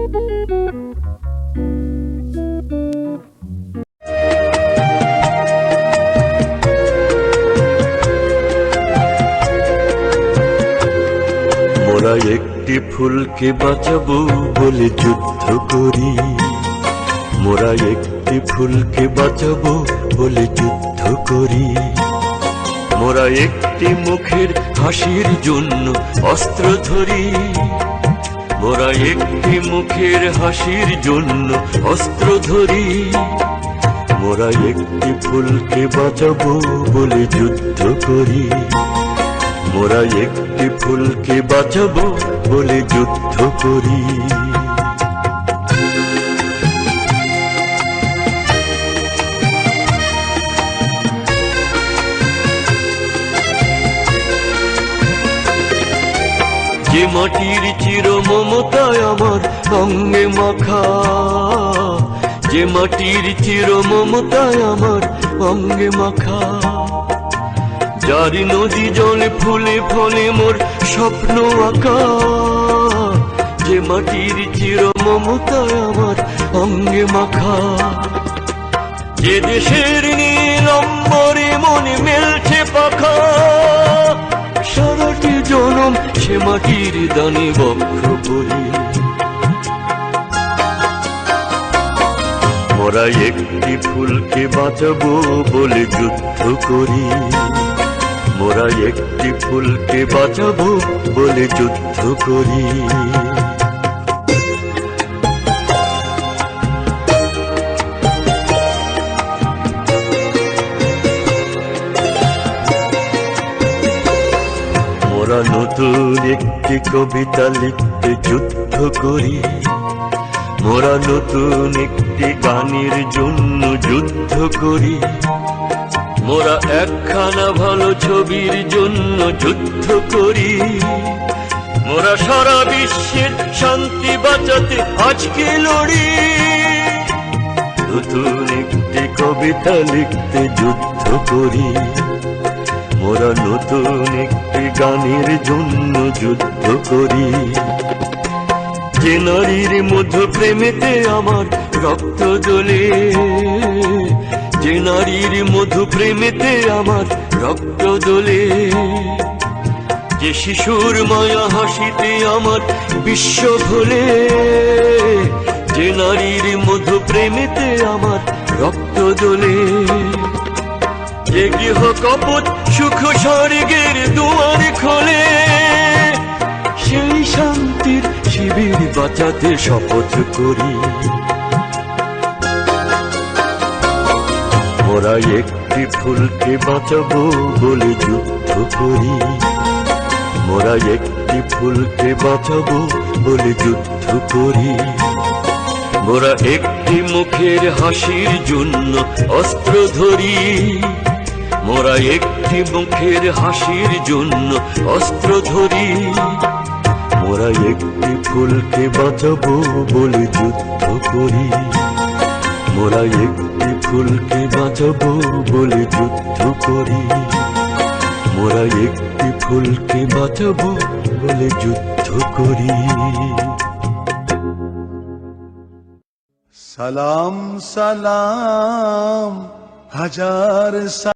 মোরা একটি ফুলকে বাঁচাবো বলে যুদ্ধ করি, মোরা একটি ফুলকে বাঁচাবো বলে যুদ্ধ করি। মোরা একটি মুখের হাসির জন্য অস্ত্র ধরি, মোরা একটি মুখের হাসির জন্য অস্ত্র ধরি। মোরা একটি ফুলকে বাঁচাবো বলে যুদ্ধ করি, মোরা একটি ফুলকে বাঁচাবো বলে যুদ্ধ করি। যে মাটির চির মমতায় আমার অঙ্গে মাখা, যে মাটির চির মমতায় আমার অঙ্গে মাখা, যার নদী জলে ফুলে ফলে মোর স্বপ্ন আঁকা। যে মাটির চির মমতায় আমার অঙ্গে মাখা, যে দেশের নীল অম্বরে মনে মেলছে পাখা। সারাটি জনম সে মাটির দানে বক্ষ করি। মোরা একটি ফুলকে বাঁচাবো বলে যুদ্ধ করি, মোরা একটি ফুলকে বাঁচাবো বলে যুদ্ধ করি। মোরা নতুন একটি কবিতা লিখতে যুদ্ধ করি, মোরা নতুন একটি গানের জন্য যুদ্ধ করি। মোরা একখানা ভালো ছবির জন্য যুদ্ধ করি। মোরা সারা বিশ্বের শান্তি বাঁচাতে আজকে লড়ি। নতুন একটি কবিতা লিখতে যুদ্ধ করি, মোরা নতুন একটি গানের জন্য যুদ্ধ করি। যে নারীর মধ্য প্রেমেতে আমার রক্ত জ্বলে, যে নারীর মধু প্রেমেতে আমার রক্ত দোলে। যে শিশুর মায়া হাসিতে আমার বিশ্ব ভোলে, যে নারীর মধু প্রেমেতে আমার রক্ত দোলে। যে গৃহ কপট সুখ স্বর্গের দুয়ার খোলে, সেই শান্তির শিবির বাঁচাতে শপথ করি। মোরা একটি ফুলকে বাঁচাবো বলে যুদ্ধ করি, মোরা একটি ফুলকে বাঁচাবো বলে যুদ্ধ করি। মোরা একটি মুখের হাসির জন্য অস্ত্র ধরি, মোরা একটি মুখের হাসির জন্য অস্ত্র ধরি। মোরা একটি ফুলকে বাঁচাবো বলে যুদ্ধ করি, মোরা একটি ফুলকে বাঁচাবো বলে যুদ্ধ করি। মোরা একটি ফুলকে বাঁচাবো বলে যুদ্ধ করি। সালাম সালাম হাজার